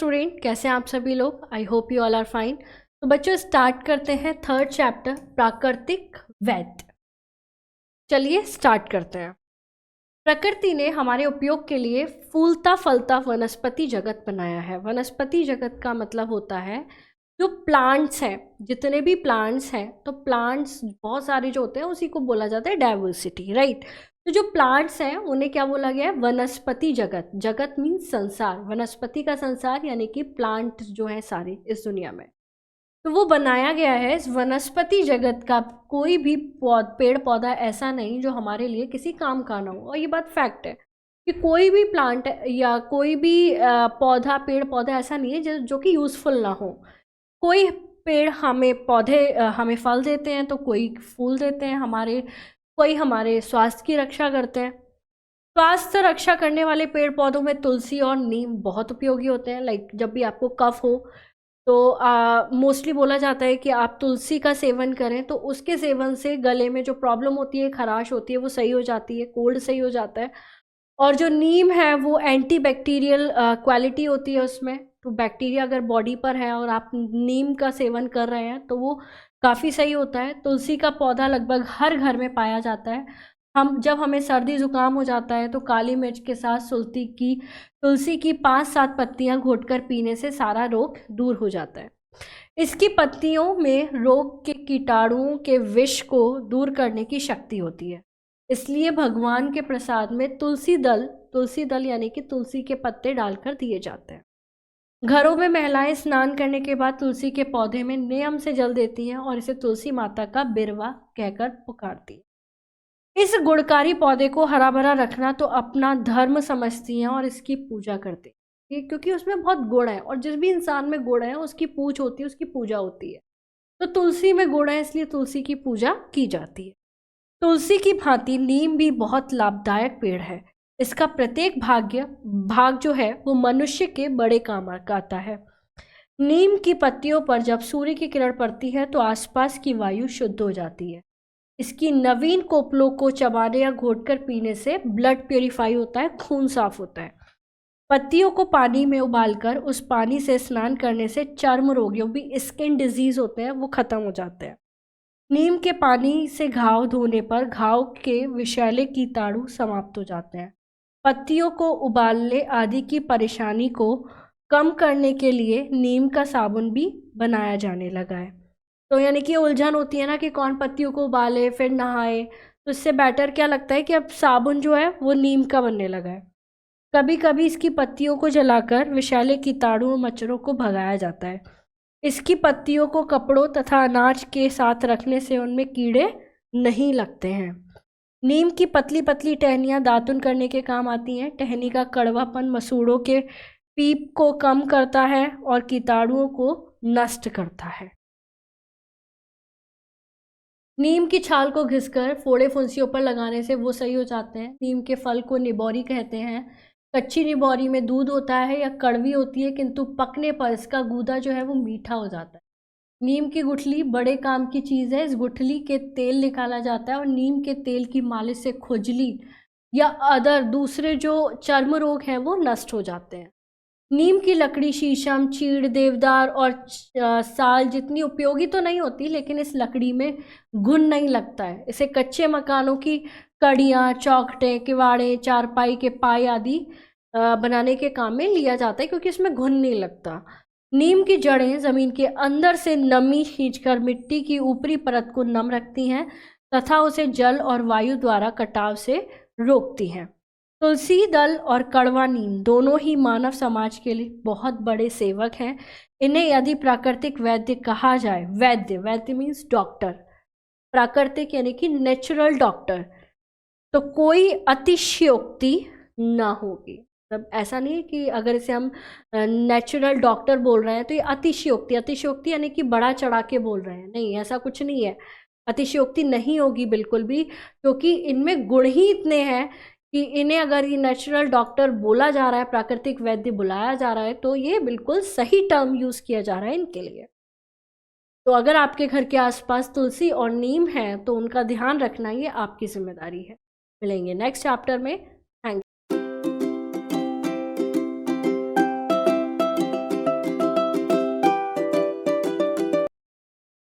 Student, कैसे हैं आप सभी लोग। I hope you all are fine. तो बच्चों स्टार्ट करते हैं थर्ड चैप्टर प्राकृतिक वैद्य। चलिए स्टार्ट करते हैं। प्रकृति ने हमारे उपयोग के लिए फूलता फलता वनस्पति जगत बनाया है। वनस्पति जगत का मतलब होता है जो प्लांट्स हैं, जितने भी प्लांट्स हैं, तो प्लांट्स बहुत सारे जो होते हैं उसी को बोला जाता है डाइवर्सिटी, राइट। तो जो प्लांट्स हैं उन्हें क्या बोला गया है, वनस्पति जगत। जगत मीन्स संसार, वनस्पति का संसार यानी कि प्लांट जो है सारे इस दुनिया में। तो वो बनाया गया है इस वनस्पति जगत का। कोई भी पेड़ पौधा ऐसा नहीं जो हमारे लिए किसी काम का ना हो। और ये बात फैक्ट है कि कोई भी प्लांट या कोई भी पौधा, पेड़ पौधा ऐसा नहीं है जो कि यूज़फुल ना हो। कोई पेड़ हमें हमें फल देते हैं, तो कोई फूल देते हैं, कोई हमारे स्वास्थ्य की रक्षा करते हैं। स्वास्थ्य रक्षा करने वाले पेड़ पौधों में तुलसी और नीम बहुत उपयोगी होते हैं। लाइक जब भी आपको कफ हो तो मोस्टली बोला जाता है कि आप तुलसी का सेवन करें, तो उसके सेवन से गले में जो प्रॉब्लम होती है, खराश होती है, वो सही हो जाती है, कोल्ड सही हो जाता है। और जो नीम है वो एंटी बैक्टीरियल क्वालिटी होती है उसमें। तो बैक्टीरिया अगर बॉडी पर है और आप नीम का सेवन कर रहे हैं तो वो काफ़ी सही होता है। तुलसी का पौधा लगभग हर घर में पाया जाता है। जब हमें सर्दी ज़ुकाम हो जाता है तो काली मिर्च के साथ तुलसी की 5-7 पत्तियां घोटकर पीने से सारा रोग दूर हो जाता है। इसकी पत्तियों में रोग के कीटाणुओं के विष को दूर करने की शक्ति होती है। इसलिए भगवान के प्रसाद में तुलसी दल यानी कि तुलसी के पत्ते डालकर दिए जाते हैं। घरों में महिलाएं स्नान करने के बाद तुलसी के पौधे में नियम से जल देती हैं और इसे तुलसी माता का बिरवा कहकर पुकारती है। इस गुणकारी पौधे को हरा भरा रखना तो अपना धर्म समझती हैं और इसकी पूजा करती हैं, क्योंकि उसमें बहुत गुण है और जिस भी इंसान में गुण है उसकी पूछ होती है, उसकी पूजा होती है। तो तुलसी में गुण है, इसलिए तुलसी की पूजा की जाती है। तुलसी की भांति नीम भी बहुत लाभदायक पेड़ है। इसका प्रत्येक भाग जो है वो मनुष्य के बड़े काम आता है। नीम की पत्तियों पर जब सूर्य की किरण पड़ती है तो आसपास की वायु शुद्ध हो जाती है। इसकी नवीन कोपलों को चबाने या घोटकर पीने से ब्लड प्यूरिफाई होता है, खून साफ होता है। पत्तियों को पानी में उबालकर उस पानी से स्नान करने से चर्म रोगियों भी स्किन डिजीज होते हैं वो खत्म हो जाते हैं। नीम के पानी से घाव धोने पर घाव के विषैले कीटाणु समाप्त हो जाते हैं। पत्तियों को उबालने आदि की परेशानी को कम करने के लिए नीम का साबुन भी बनाया जाने लगा है। तो यानी कि उलझन होती है ना कि कौन पत्तियों को उबाले फिर नहाए, तो इससे बेटर क्या लगता है कि अब साबुन जो है वो नीम का बनने लगा है। कभी कभी इसकी पत्तियों को जलाकर विषैले कीटाणु और मच्छरों को भगाया जाता है। इसकी पत्तियों को कपड़ों तथा अनाज के साथ रखने से उनमें कीड़े नहीं लगते हैं। नीम की पतली पतली टहनियाँ दातुन करने के काम आती हैं। टहनी का कड़वापन मसूड़ों के पीप को कम करता है और कीटाणुओं को नष्ट करता है। नीम की छाल को घिसकर फोड़े फुंसियों पर लगाने से वो सही हो जाते हैं। नीम के फल को निबोरी कहते हैं। कच्ची निबोरी में दूध होता है या कड़वी होती है, किंतु पकने पर इसका गूदा जो है वो मीठा हो जाता है। नीम की गुठली बड़े काम की चीज़ है। इस गुठली के तेल निकाला जाता है और नीम के तेल की मालिश से खुजली या दूसरे जो चर्म रोग हैं वो नष्ट हो जाते हैं। नीम की लकड़ी शीशम, चीड़, देवदार और साल जितनी उपयोगी तो नहीं होती, लेकिन इस लकड़ी में घुन नहीं लगता है। इसे कच्चे मकानों की कड़ियाँ, चौखटें, किवाड़े, चारपाई के पाए आदि बनाने के काम में लिया जाता है, क्योंकि इसमें घुन नहीं लगता। नीम की जड़ें जमीन के अंदर से नमी खींचकर मिट्टी की ऊपरी परत को नम रखती हैं तथा उसे जल और वायु द्वारा कटाव से रोकती हैं। तुलसी दल और कड़वा नीम दोनों ही मानव समाज के लिए बहुत बड़े सेवक हैं। इन्हें यदि प्राकृतिक वैद्य कहा जाए, वैद्य मीन्स डॉक्टर, प्राकृतिक यानी कि नेचुरल डॉक्टर, तो कोई अतिशयोक्ति ना होगी। मतलब ऐसा नहीं है कि अगर इसे हम नेचुरल डॉक्टर बोल रहे हैं तो ये अतिशयोक्ति यानी कि बड़ा चढ़ा के बोल रहे हैं, नहीं, ऐसा कुछ नहीं है। अतिशयोक्ति नहीं होगी बिल्कुल भी, क्योंकि इनमें गुण ही इतने हैं कि इन्हें अगर ये नेचुरल डॉक्टर बोला जा रहा है, प्राकृतिक वैद्य बुलाया जा रहा है, तो ये बिल्कुल सही टर्म यूज़ किया जा रहा है इनके लिए। तो अगर आपके घर के आसपास तुलसी और नीम है तो उनका ध्यान रखना ये आपकी जिम्मेदारी है। मिलेंगे नेक्स्ट चैप्टर में। थैंक